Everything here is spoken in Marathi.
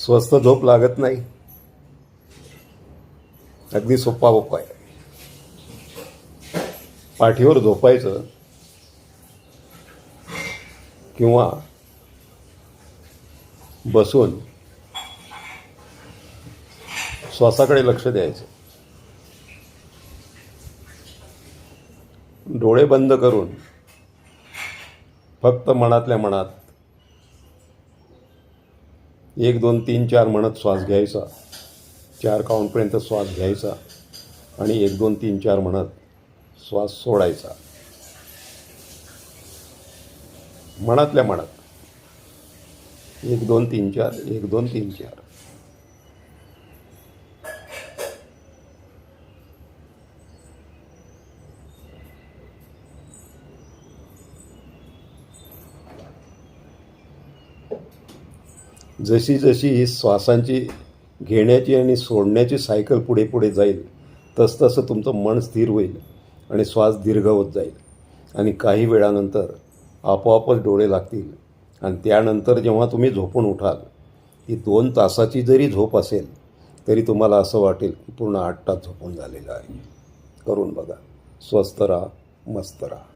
स्वस्त झोप लागत नाही. अगदी सोपा उपाय. पाठीवर झोपायचं किंवा बसून श्वासाकडे लक्ष द्यायचं. डोळे बंद करून फक्त मनातल्या मनात 1 2 3 4 म्हणत श्वास घ्यायचा. 4 काउंटपर्यंत श्वास घ्यायचा आणि 1 2 3 4 म्हणत श्वास सोडायचा. मनातल्या मनात 1 2 3 4 1 2 3 4. जशी जशी ही श्वासांची घेण्याची आणि सोडण्याची सायकल पुढे पुढे जाईल तसतसं तुमचं मन स्थिर होईल आणि श्वास दीर्घ होत जाईल आणि काही वेळानंतर आपोआपच डोळे लागतील. आणि त्यानंतर जेव्हा तुम्ही झोपून उठाल, ही 2 तासाची जरी झोप असेल तरी तुम्हाला असं वाटेल की पूर्ण 8 तास झोपून झालेलं आहे. करून बघा. स्वस्थ राहा, मस्त राहा.